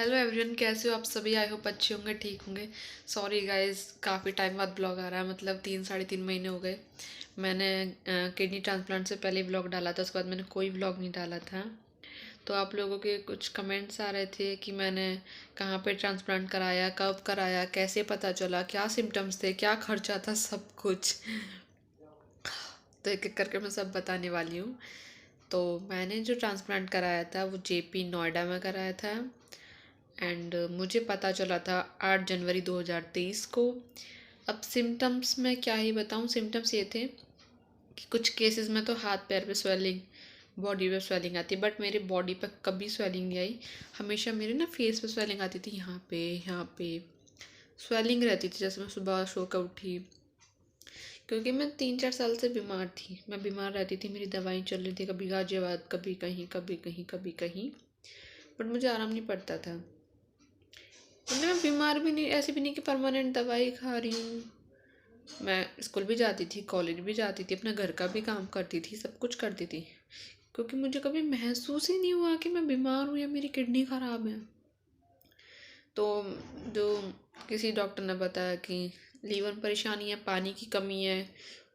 Hello everyone, कैसे हो आप सभी। आई होप अच्छे होंगे, ठीक होंगे। सॉरी गाइस, काफ़ी टाइम बाद ब्लॉग आ रहा है, मतलब 3 साढ़े 3 महीने हो गए। मैंने किडनी ट्रांसप्लांट से पहले ब्लॉग डाला था, उसके बाद मैंने कोई ब्लॉग नहीं डाला था। तो आप लोगों के कुछ कमेंट्स आ रहे थे कि मैंने कहाँ पे ट्रांसप्लांट कराया, कब कराया, कैसे पता चला, क्या सिम्टम्स थे, क्या खर्चा था, सब कुछ। तो एक एक करके मैं सब बताने वाली हूँ। तो मैंने जो ट्रांसप्लांट कराया था वो जेपी नोएडा में कराया था। एंड मुझे पता चला था 8 जनवरी 2023 को। अब सिम्टम्स में क्या ही बताऊँ। सिम्टम्स ये थे कि कुछ केसेस में तो हाथ पैर पे स्वेलिंग, बॉडी पे स्वेलिंग आती है, बट मेरे बॉडी पे कभी स्वेलिंग नहीं आई। हमेशा मेरे ना फेस पे स्वेलिंग आती थी, यहाँ पे स्वेलिंग रहती थी जैसे मैं सुबह सो कर उठी। क्योंकि मैं 3 4 साल से बीमार थी, मैं बीमार रहती थी, मेरी दवाई चल रही थी, कभी गाजियाबाद, कभी कहीं, कभी कहीं, कभी कहीं, बट मुझे आराम नहीं पड़ता था। मतलब मैं बीमार भी नहीं, ऐसे भी नहीं कि परमानेंट दवाई खा रही हूँ। मैं स्कूल भी जाती थी, कॉलेज भी जाती थी, अपना घर का भी काम करती थी, सब कुछ करती थी, क्योंकि मुझे कभी महसूस ही नहीं हुआ कि मैं बीमार हूँ या मेरी किडनी ख़राब है। तो जो किसी डॉक्टर ने बताया कि लीवर में परेशानी है, पानी की कमी है,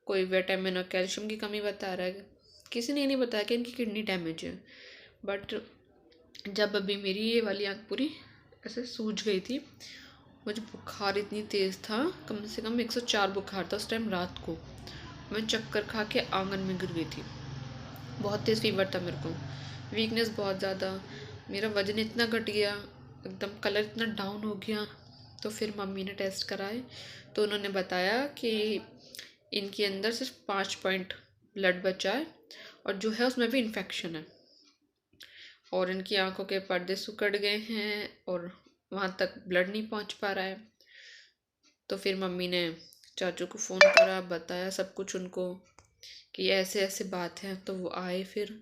कोई विटामिन और कैल्शियम की कमी बता रहा है, किसी ने नहीं बताया कि इनकी किडनी डैमेज है। बट जब अभी मेरी ये वाली आँख पूरी ऐसे सूज गई थी, मुझे बुखार इतनी तेज़ था, कम से कम 104 बुखार था उस टाइम रात को। मैं चक्कर खा के आंगन में गिर गई थी। बहुत तेज़ फीवर था मेरे को, वीकनेस बहुत ज़्यादा, मेरा वज़न इतना घट गया, एकदम कलर इतना डाउन हो गया। तो फिर मम्मी ने टेस्ट कराए, तो उन्होंने बताया कि इनके अंदर सिर्फ 5 पॉइंट ब्लड बचा है, और जो है उसमें भी इन्फेक्शन है, और इनकी आंखों के पर्दे सिकुड़ गए हैं और वहाँ तक ब्लड नहीं पहुँच पा रहा है। तो फिर मम्मी ने चाचू को फ़ोन करा, बताया सब कुछ उनको कि ऐसे ऐसे बात है। तो वो आए, फिर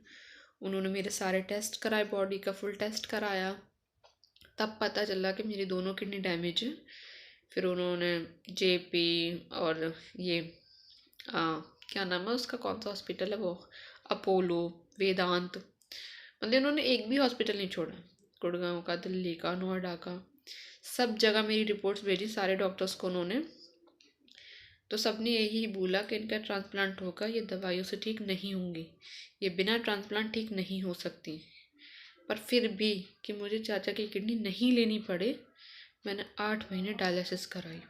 उन्होंने मेरे सारे टेस्ट कराए, बॉडी का फुल टेस्ट कराया, तब पता चला कि मेरी दोनों किडनी डैमेज है। फिर उन्होंने जेपी और ये आ, क्या नाम है उसका, कौन सा हॉस्पिटल है वो, अपोलो, वेदांत, मतलब इन्होंने एक भी हॉस्पिटल नहीं छोड़ा, गुड़गांव का, दिल्ली का, नोएडा का, सब जगह मेरी रिपोर्ट्स भेजी सारे डॉक्टर्स को उन्होंने। तो सब ने यही बोला कि इनका ट्रांसप्लांट होगा, ये दवाइयों से ठीक नहीं होंगी, ये बिना ट्रांसप्लांट ठीक नहीं हो सकती। पर फिर भी कि मुझे चाचा की किडनी नहीं लेनी पड़े, मैंने 8 महीने डायलिसिस कराई।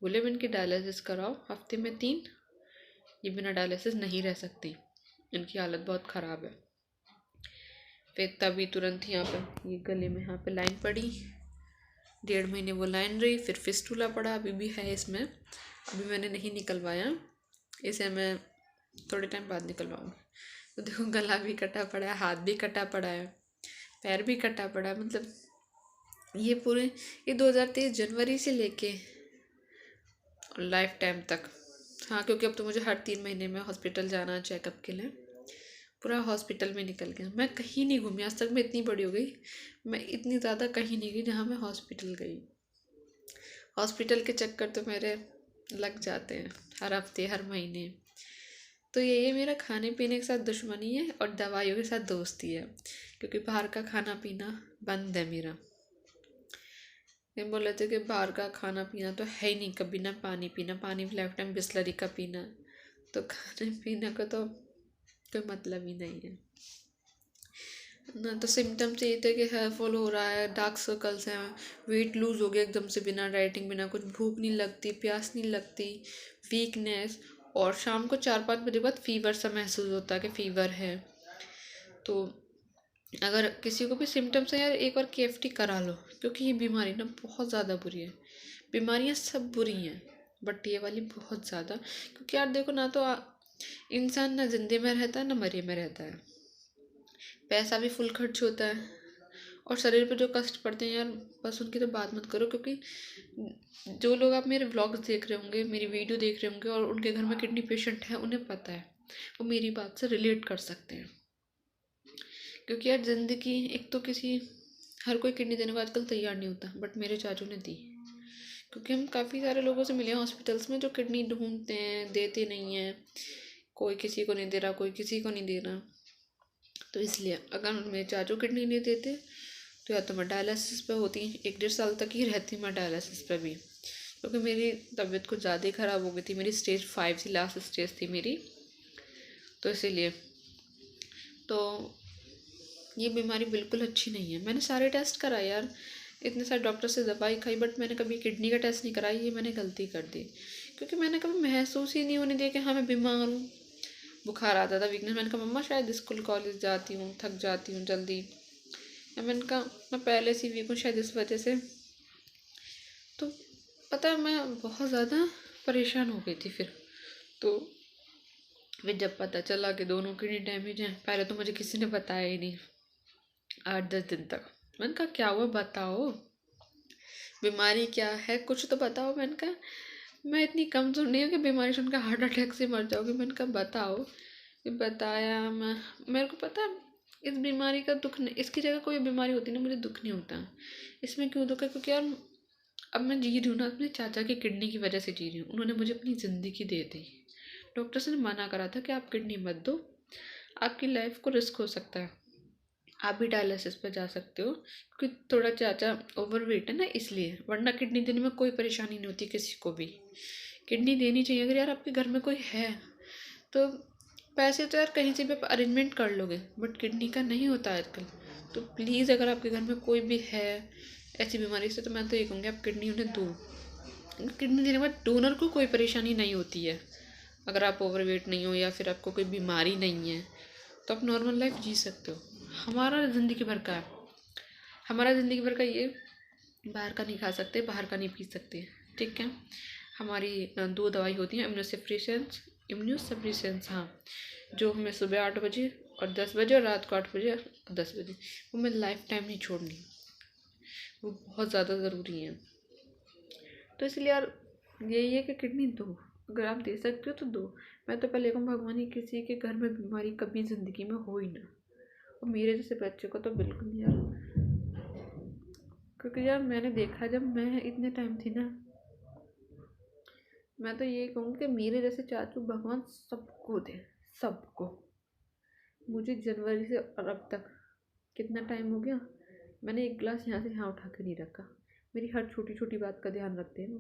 बोले मैं इनकी डायलिसिस कराओ हफ्ते में 3, ये बिना डायलिसिस नहीं रह सकती, इनकी हालत बहुत ख़राब है। फिर तभी तुरंत यहाँ पर ये गले में यहाँ पे लाइन पड़ी, 1.5 महीने वो लाइन रही, फिर फिस्टूला पड़ा, अभी भी है इसमें, अभी मैंने नहीं निकलवाया, इसे मैं थोड़े टाइम बाद निकलवाऊँगी। तो देखो, गला भी कटा पड़ा है, हाथ भी कटा पड़ा है, पैर भी कटा पड़ा है, मतलब ये पूरे ये 2023 जनवरी से लेके लाइफ टाइम तक। हाँ, क्योंकि अब तो मुझे हर 3 महीने में हॉस्पिटल जाना है चेकअप के लिए, पूरा हॉस्पिटल में निकल गया। मैं कहीं नहीं घूमी आज तक, मैं इतनी बड़ी हो गई, मैं इतनी ज़्यादा कहीं नहीं गई जहाँ मैं हॉस्पिटल गई। हॉस्पिटल के चक्कर तो मेरे लग जाते हैं हर हफ्ते, हर महीने। तो ये मेरा खाने पीने के साथ दुश्मनी है और दवाइयों के साथ दोस्ती है, क्योंकि बाहर का खाना पीना बंद है मेरा। ये बोले थे कि बाहर का खाना पीना तो है ही नहीं, कभी ना पानी पीना, पानी भी लाइफ टाइम बिस्लरी का पीना, तो खाने पीने का तो कोई मतलब ही नहीं है ना। तो सिम्टम्स ये थे कि हेयर फॉल हो रहा है, डार्क सर्कल्स हैं, वेट लूज हो गया एकदम से, बिना डाइटिंग, बिना कुछ, भूख नहीं लगती, प्यास नहीं लगती, वीकनेस, और शाम को 4 5 बजे बाद फीवर सा महसूस होता है कि फीवर है। तो अगर किसी को भी सिम्टम्स है यार, एक बार केएफटी करा लो, क्योंकि ये बीमारी ना बहुत ज़्यादा बुरी है। बीमारियाँ सब बुरी हैं, बट ये वाली बहुत ज़्यादा, क्योंकि यार देखो ना, तो इंसान ना जिंदे में रहता है ना मरे में रहता है, पैसा भी फुल खर्च होता है, और शरीर पे जो कष्ट पड़ते हैं यार, बस उनकी तो बात मत करो। क्योंकि जो लोग आप मेरे व्लॉग्स देख रहे होंगे, मेरी वीडियो देख रहे होंगे, और उनके घर में किडनी पेशेंट है, उन्हें पता है, वो मेरी बात से रिलेट कर सकते हैं। क्योंकि यार ज़िंदगी, एक तो किसी, हर कोई किडनी देने को आजकल तैयार नहीं होता, बट मेरे चाचू ने दी। क्योंकि हम काफ़ी सारे लोगों से मिले हैं हॉस्पिटल्स में जो किडनी ढूंढते हैं, देते नहीं हैं, कोई किसी को नहीं दे रहा, कोई किसी को नहीं दे रहा। तो इसलिए अगर मेरे चाचू किडनी नहीं देते तो या तो मैं डायलिसिस पे होती, 1 डेढ़ साल तक ही रहती मैं डायलिसिस पे भी, क्योंकि मेरी तबीयत कुछ ज़्यादा ही ख़राब हो गई थी। मेरी स्टेज 5 थी, लास्ट स्टेज थी मेरी, तो इसीलिए। तो ये बीमारी बिल्कुल अच्छी नहीं है। मैंने सारे टेस्ट कराए यार, इतने सारे डॉक्टर से दवाई खाई, बट मैंने कभी किडनी का टेस्ट नहीं कराई। ये मैंने गलती कर दी, क्योंकि मैंने कभी महसूस ही नहीं होने दिया कि हाँ मैं बीमार हूँ। बुखार आता था, वीकनेस, मैंने कहा मम्मा शायद स्कूल कॉलेज जाती हूँ, थक जाती हूँ जल्दी, या मैंने कहा मैं पहले से वीक हूँ शायद इस वजह से। तो पता है मैं बहुत ज़्यादा परेशान हो गई थी फिर जब पता चला कि दोनों किडनी डैमेज हैं, पहले तो मुझे किसी ने बताया ही नहीं 8-10 दिन तक। मैंने कहा क्या हुआ बताओ, बीमारी क्या है, कुछ तो बताओ। मैंने कहा मैं इतनी कमज़ोर नहीं हूँ कि बीमारी सुनकर हार्ट अटैक से मर जाओगी। मैंने कहा बताओ। फिर बताया। मेरे को पता है इस बीमारी का दुख नहीं, इसकी जगह कोई बीमारी होती ना मुझे दुख नहीं होता। इसमें क्यों दुख है, क्योंकि यार अब मैं जी रही हूँ ना, अपने चाचा की किडनी की वजह से जी रही हूँ। उन्होंने मुझे अपनी ज़िंदगी दे दी। डॉक्टर्स ने मना करा था कि आप किडनी मत दो, आपकी लाइफ को रिस्क हो सकता है, आप भी डायलिसिस पर जा सकते हो, क्योंकि थोड़ा चाचा ओवरवेट है ना इसलिए, वरना किडनी देने में कोई परेशानी नहीं होती किसी को भी। किडनी देनी चाहिए। अगर यार आपके घर में कोई है तो पैसे तो यार कहीं से भी आप अरेंजमेंट कर लोगे, बट किडनी का नहीं होता आजकल। तो प्लीज़ अगर आपके घर में कोई भी है ऐसी बीमारी से, तो मैं तो ये कहूँगी आप किडनी उन्हें दो। किडनी देने के बाद डोनर को कोई परेशानी नहीं होती है। अगर आप ओवरवेट नहीं हो या फिर आपको कोई बीमारी नहीं है तो आप नॉर्मल लाइफ जी सकते हो। हमारा ज़िंदगी भर का है, हमारा ज़िंदगी भर का ये, बाहर का नहीं खा सकते, बाहर का नहीं पी सकते, ठीक है। हमारी 2 दवाई होती हैं, इम्यूनोसप्रेसेंस, हाँ, जो हमें सुबह 8 बजे और 10 बजे, और रात को 8 बजे और 10 बजे, वो मैं लाइफ टाइम नहीं छोड़नी, वो बहुत ज़्यादा ज़रूरी है। तो इसलिए यार यही है कि किडनी दो, अगर आप दे सकते हो तो दो। मैं तो पहले कहूँ भगवान ही किसी के घर में बीमारी कभी ज़िंदगी में हो ही ना, और मेरे जैसे बच्चे को तो बिल्कुल नहीं यार। क्योंकि यार मैंने देखा जब मैं इतने टाइम थी ना, मैं तो ये कहूँगी कि मेरे जैसे चाचू भगवान सबको दे, सबको। मुझे जनवरी से और अब तक कितना टाइम हो गया, मैंने एक गिलास यहाँ से यहाँ उठा के नहीं रखा। मेरी हर छोटी छोटी बात का ध्यान रखते हैं वो।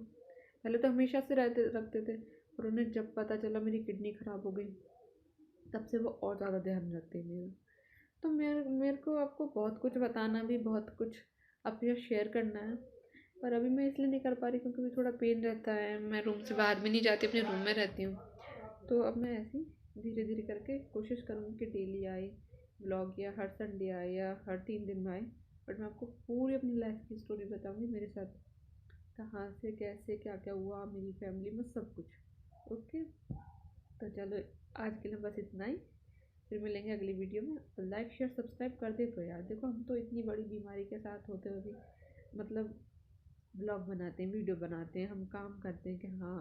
पहले तो हमेशा से रखते थे, और उन्हें जब पता चला मेरी किडनी ख़राब हो गई तब से वो और ज़्यादा ध्यान रखते हैं मेरा। तो मेरे को आपको बहुत कुछ बताना भी, बहुत कुछ अपने शेयर करना है, पर अभी मैं इसलिए नहीं कर पा रही क्योंकि मुझे थोड़ा पेन रहता है। मैं रूम से बाहर भी नहीं जाती, अपने रूम में रहती हूँ। तो अब मैं ऐसे ही धीरे धीरे करके कोशिश करूँगी कि डेली आए ब्लॉग, या हर संडे आए, या हर 3 दिन में आए, बट मैं आपको पूरी अपनी लाइफ की स्टोरी बताऊँगी, मेरे साथ कहाँ से कैसे क्या क्या हुआ, मेरी फैमिली में सब कुछ। ओके, तो चलो आज के लिए बस इतना ही। फिर मिलेंगे अगली वीडियो में। लाइक शेयर सब्सक्राइब कर दे तो यार, देखो हम तो इतनी बड़ी बीमारी के साथ होते हुए भी मतलब ब्लॉग बनाते हैं, वीडियो बनाते हैं, हम काम करते हैं कि हाँ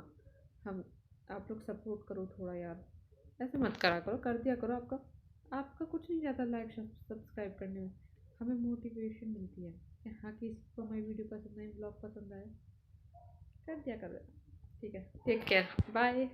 हम, आप लोग सपोर्ट करो थोड़ा यार। ऐसे मत करा करो, कर दिया करो। आपका आपका कुछ नहीं जाता लाइक सब्सक्राइब करने में, हमें मोटिवेशन मिलती है कि हाँ किसी को हमारी वीडियो पसंद आई, ब्लॉग पसंद आए, कर दिया करो। ठीक है, टेक केयर, बाय।